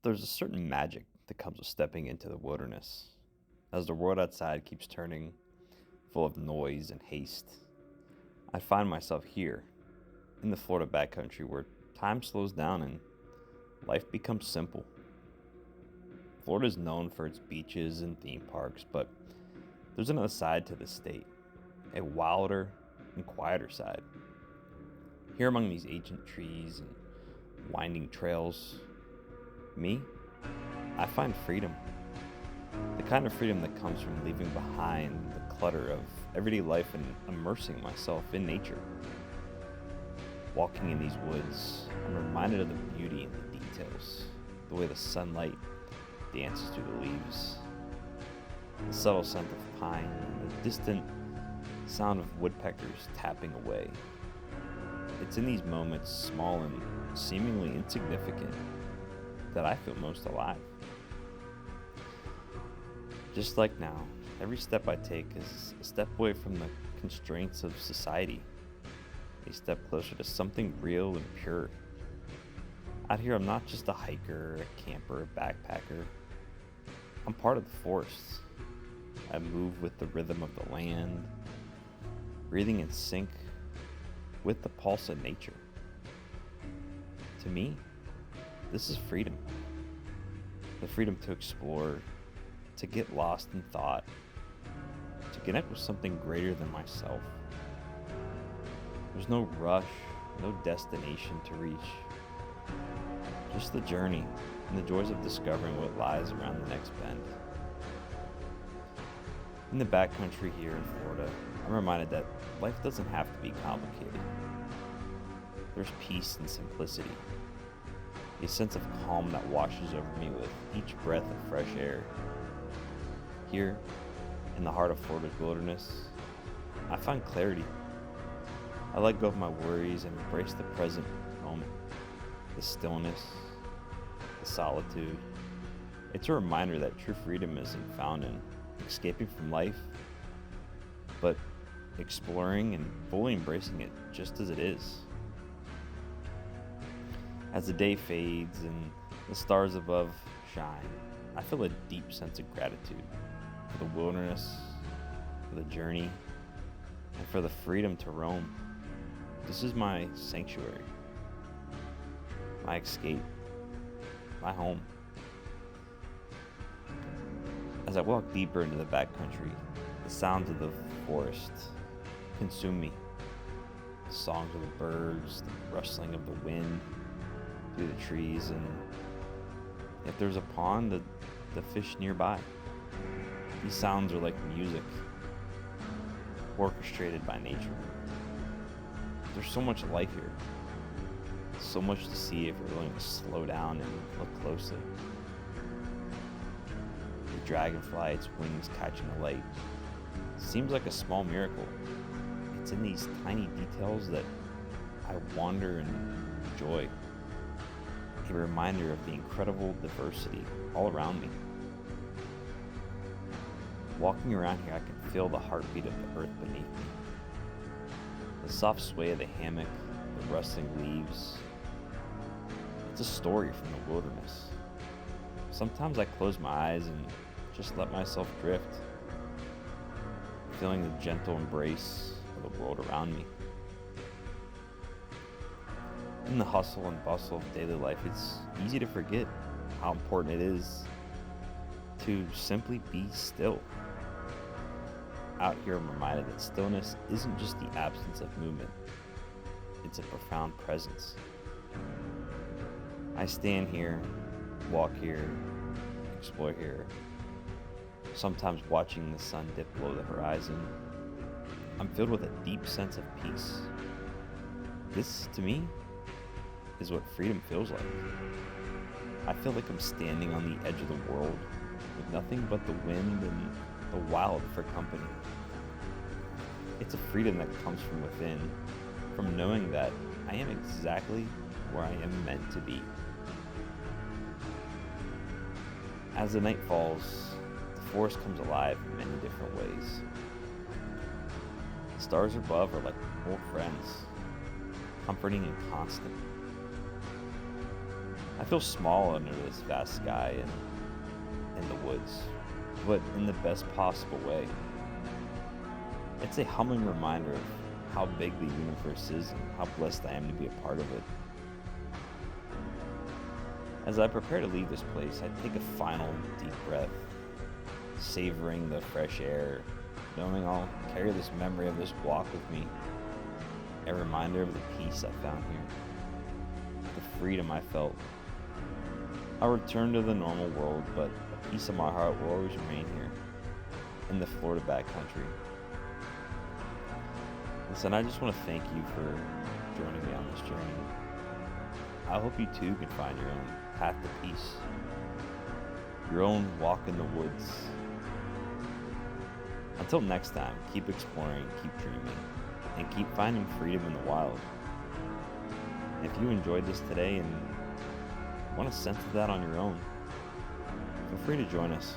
There's a certain magic that comes with stepping into the wilderness. As the world outside keeps turning, full of noise and haste, I find myself here, in the Florida backcountry, where time slows down and life becomes simple. Florida is known for its beaches and theme parks, but there's another side to the state, a wilder and quieter side. Here among these ancient trees and winding trails, me, I find freedom. The kind of freedom that comes from leaving behind the clutter of everyday life and immersing myself in nature. Walking in these woods, I'm reminded of the beauty in the details, the way the sunlight dances through the leaves, the subtle scent of pine, and the distant sound of woodpeckers tapping away. It's in these moments, small and seemingly insignificant, that I feel most alive. Just like now, every step I take is a step away from the constraints of society, a step closer to something real and pure. Out here, I'm not just a hiker, a camper, a backpacker. I'm part of the forest. I move with the rhythm of the land, breathing in sync with the pulse of nature. To me, this is freedom. The freedom to explore, to get lost in thought, to connect with something greater than myself. There's no rush, no destination to reach. Just the journey and the joys of discovering what lies around the next bend. In the backcountry here in Florida, I'm reminded that life doesn't have to be complicated. There's peace and simplicity, a sense of calm that washes over me with each breath of fresh air. Here, in the heart of Florida's wilderness, I find clarity. I let go of my worries and embrace the present moment, the stillness, the solitude. It's a reminder that true freedom isn't found in escaping from life, but exploring and fully embracing it just as it is. As the day fades and the stars above shine, I feel a deep sense of gratitude for the wilderness, for the journey, and for the freedom to roam. This is my sanctuary, my escape, my home. As I walk deeper into the backcountry, the sounds of the forest consume me. The songs of the birds, the rustling of the wind through the trees, and if there's a pond, the fish nearby. These sounds are like music, orchestrated by nature. There's so much life here, so much to see if you're willing to slow down and look closely. The dragonfly, its wings catching the light, seems like a small miracle. It's in these tiny details that I wander and enjoy. A reminder of the incredible diversity all around me. Walking around here, I can feel the heartbeat of the earth beneath me. The soft sway of the hammock, the rustling leaves. It's a story from the wilderness. Sometimes I close my eyes and just let myself drift, feeling the gentle embrace of the world around me. In the hustle and bustle of daily life, it's easy to forget how important it is to simply be still. Out here, I'm reminded that stillness isn't just the absence of movement, it's a profound presence. I stand here, walk here, explore here, sometimes watching the sun dip below the horizon. I'm filled with a deep sense of peace. This, to me, is what freedom feels like. I feel like I'm standing on the edge of the world with nothing but the wind and the wild for company. It's a freedom that comes from within, from knowing that I am exactly where I am meant to be. As the night falls, the forest comes alive in many different ways. The stars above are like old friends, comforting and constant. I feel small under this vast sky and in the woods, but in the best possible way. It's a humbling reminder of how big the universe is and how blessed I am to be a part of it. As I prepare to leave this place, I take a final deep breath, savoring the fresh air, knowing I'll carry this memory of this walk with me, a reminder of the peace I found here, the freedom I felt. I'll return to the normal world, but a piece of my heart will always remain here, in the Florida backcountry. Listen, I just want to thank you for joining me on this journey. I hope you too can find your own path to peace, your own walk in the woods. Until next time, keep exploring, keep dreaming, and keep finding freedom in the wild. And if you enjoyed this today and want to sense that on your own, feel free to join us.